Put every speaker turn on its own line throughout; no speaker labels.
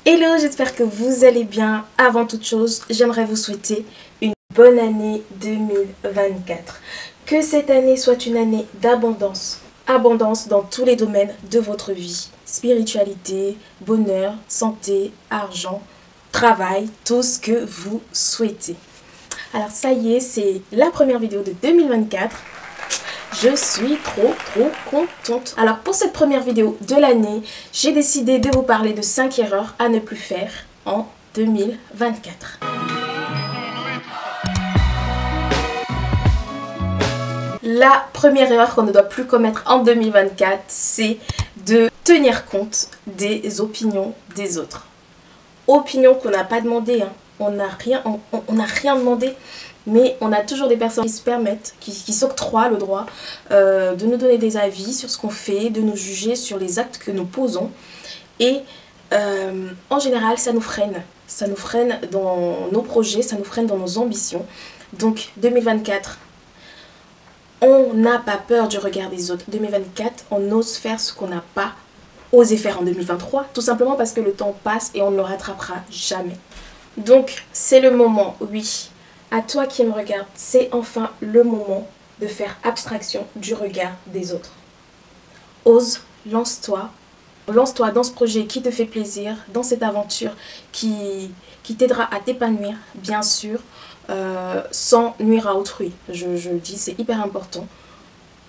Hello, j'espère que vous allez bien. Avant toute chose, j'aimerais vous souhaiter une bonne année 2024. Que cette année soit une année d'abondance. Abondance dans tous les domaines de votre vie. Spiritualité, bonheur, santé, argent, travail, tout ce que vous souhaitez. Alors ça y est, c'est la première vidéo de 2024. Je suis trop contente. Alors pour cette première vidéo de l'année, j'ai décidé de vous parler de 5 erreurs à ne plus faire en 2024. La première erreur qu'on ne doit plus commettre en 2024, c'est de tenir compte des opinions des autres. Opinions qu'on n'a pas demandées, hein. On n'a rien demandé. Mais on a toujours des personnes qui se permettent, qui s'octroient le droit de nous donner des avis sur ce qu'on fait, de nous juger sur les actes que nous posons. Et en général, ça nous freine. Ça nous freine dans nos projets, ça nous freine dans nos ambitions. Donc 2024, on n'a pas peur du regard des autres. 2024, on ose faire ce qu'on n'a pas osé faire en 2023. Tout simplement parce que le temps passe et on ne le rattrapera jamais. Donc c'est le moment, oui. À toi qui me regarde, c'est enfin le moment de faire abstraction du regard des autres. Ose, lance-toi. Lance-toi dans ce projet qui te fait plaisir, dans cette aventure qui t'aidera à t'épanouir, bien sûr, sans nuire à autrui. Je le dis, c'est hyper important.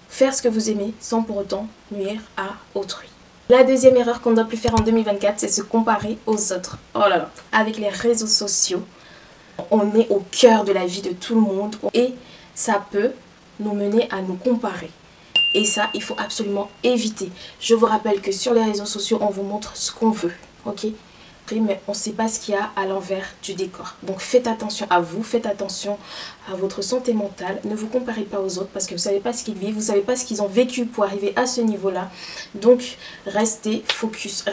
Faire ce que vous aimez sans pour autant nuire à autrui. La deuxième erreur qu'on ne doit plus faire en 2024, c'est se comparer aux autres. Oh là là, avec les réseaux sociaux. On est au cœur de la vie de tout le monde et ça peut nous mener à nous comparer. Et ça, il faut absolument éviter. Je vous rappelle que sur les réseaux sociaux, on vous montre ce qu'on veut, ok ? Mais on ne sait pas ce qu'il y a à l'envers du décor. Donc faites attention à vous, faites attention à votre santé mentale. Ne vous comparez pas aux autres parce que vous ne savez pas ce qu'ils vivent, vous ne savez pas ce qu'ils ont vécu pour arriver à ce niveau-là. Donc restez focus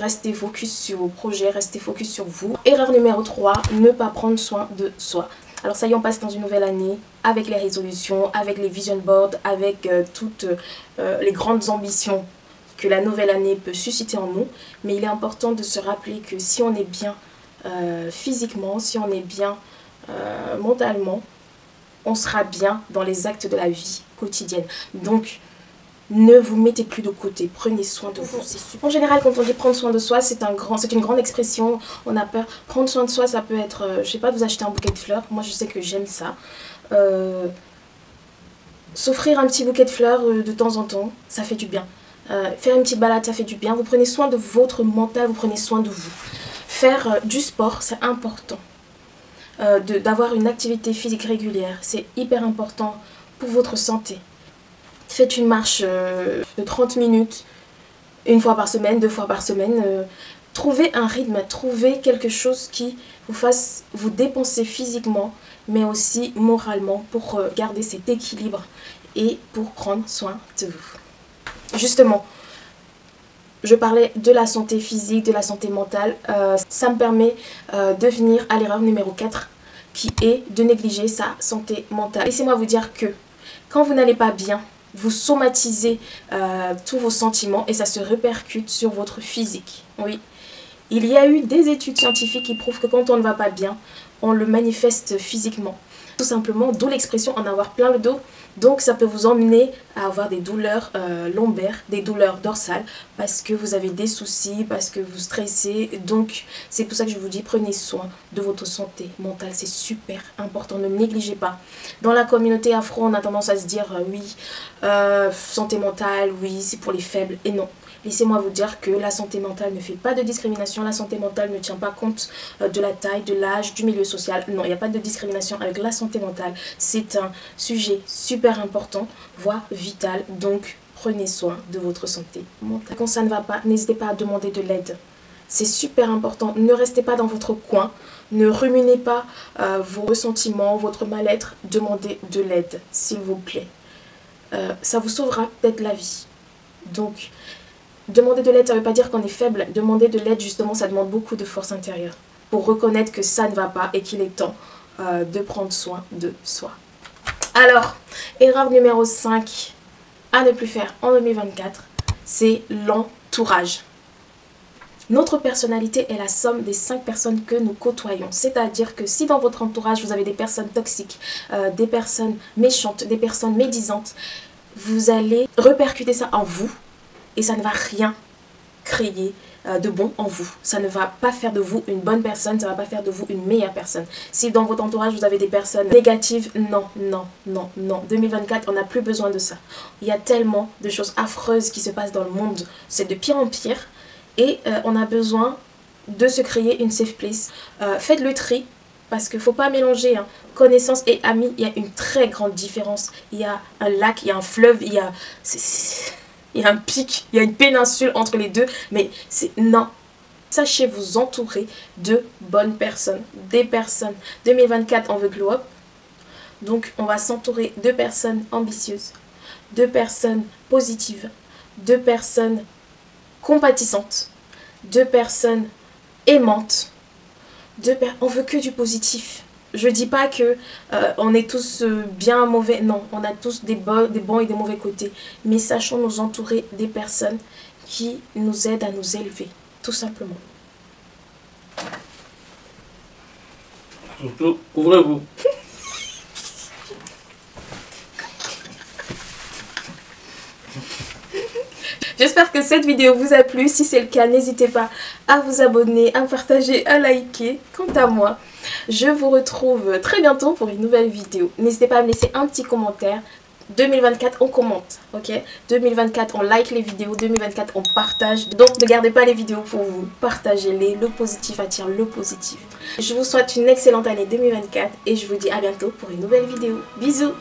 sur vos projets, restez focus sur vous. Erreur numéro 3, ne pas prendre soin de soi. Alors ça y est, on passe dans une nouvelle année avec les résolutions, avec les vision boards, avec toutes les grandes ambitions que la nouvelle année peut susciter en nous. Mais il est important de se rappeler que si on est bien physiquement, si on est bien mentalement, on sera bien dans les actes de la vie quotidienne. Donc, ne vous mettez plus de côté, prenez soin de vous. En général, quand on dit prendre soin de soi, c'est une grande expression, on a peur. Prendre soin de soi, ça peut être, je sais pas, vous acheter un bouquet de fleurs. Moi, je sais que j'aime ça. S'offrir un petit bouquet de fleurs de temps en temps, ça fait du bien. Faire une petite balade, ça fait du bien. Vous prenez soin de votre mental, vous prenez soin de vous. Faire du sport, c'est important. D'avoir une activité physique régulière, c'est hyper important pour votre santé. Faites une marche de 30 minutes, une fois par semaine, 2 fois par semaine. Trouvez un rythme, trouvez quelque chose qui vous fasse vous dépenser physiquement, mais aussi moralement pour garder cet équilibre et pour prendre soin de vous. Justement, je parlais de la santé physique, de la santé mentale. Ça me permet de venir à l'erreur numéro 4 qui est de négliger sa santé mentale. Laissez-moi vous dire que quand vous n'allez pas bien, vous somatisez tous vos sentiments et ça se répercute sur votre physique. Oui, il y a eu des études scientifiques qui prouvent que quand on ne va pas bien, on le manifeste physiquement. Tout simplement, d'où l'expression en avoir plein le dos. Donc ça peut vous emmener à avoir des douleurs lombaires, des douleurs dorsales parce que vous avez des soucis, parce que vous stressez. Donc c'est pour ça que je vous dis, prenez soin de votre santé mentale, c'est super important, ne négligez pas. Dans la communauté afro, on a tendance à se dire oui, santé mentale, oui, c'est pour les faibles. Et non. Laissez-moi vous dire que la santé mentale ne fait pas de discrimination. La santé mentale ne tient pas compte de la taille, de l'âge, du milieu social. Non, il n'y a pas de discrimination avec la santé mentale. C'est un sujet super important, voire vital. Donc, prenez soin de votre santé mentale. Quand ça ne va pas, n'hésitez pas à demander de l'aide. C'est super important. Ne restez pas dans votre coin. Ne ruminez pas vos ressentiments, votre mal-être. Demandez de l'aide, s'il vous plaît. Ça vous sauvera peut-être la vie. Donc, demander de l'aide, ça ne veut pas dire qu'on est faible. Demander de l'aide, justement, ça demande beaucoup de force intérieure pour reconnaître que ça ne va pas et qu'il est temps de prendre soin de soi. Alors, erreur numéro 5 à ne plus faire en 2024, c'est l'entourage. Notre personnalité est la somme des 5 personnes que nous côtoyons. C'est-à-dire que si dans votre entourage, vous avez des personnes toxiques, des personnes méchantes, des personnes médisantes, vous allez répercuter ça en vous et ça ne va rien créer de bon en vous. Ça ne va pas faire de vous une bonne personne, ça ne va pas faire de vous une meilleure personne. Si dans votre entourage vous avez des personnes négatives, non, non, non, non. 2024, on n'a plus besoin de ça. Il y a tellement de choses affreuses qui se passent dans le monde. C'est de pire en pire. Et on a besoin de se créer une safe place. Faites le tri. Parce qu'il ne faut pas mélanger connaissance et amis. Il y a une très grande différence. Il y a un lac, il y a un fleuve, il y a un pic, il y a une péninsule entre les deux. Mais non. Sachez vous entourer de bonnes personnes. Des personnes. 2024, on veut glow up. Donc, on va s'entourer de personnes ambitieuses. De personnes positives. De personnes compatissantes. De personnes aimantes. On veut que du positif. Je dis pas que on est tous bien mauvais. Non, on a tous des bons et des mauvais côtés. Mais sachons nous entourer des personnes qui nous aident à nous élever. Tout simplement.
Surtout, ouvrez-vous.
J'espère que cette vidéo vous a plu. Si c'est le cas, n'hésitez pas à vous abonner, à partager, à liker. Quant à moi, je vous retrouve très bientôt pour une nouvelle vidéo. N'hésitez pas à me laisser un petit commentaire. 2024, on commente, ok? 2024, on like les vidéos. 2024, on partage. Donc, ne gardez pas les vidéos pour vous. Partagez-les. Le positif attire le positif. Je vous souhaite une excellente année 2024 et je vous dis à bientôt pour une nouvelle vidéo. Bisous!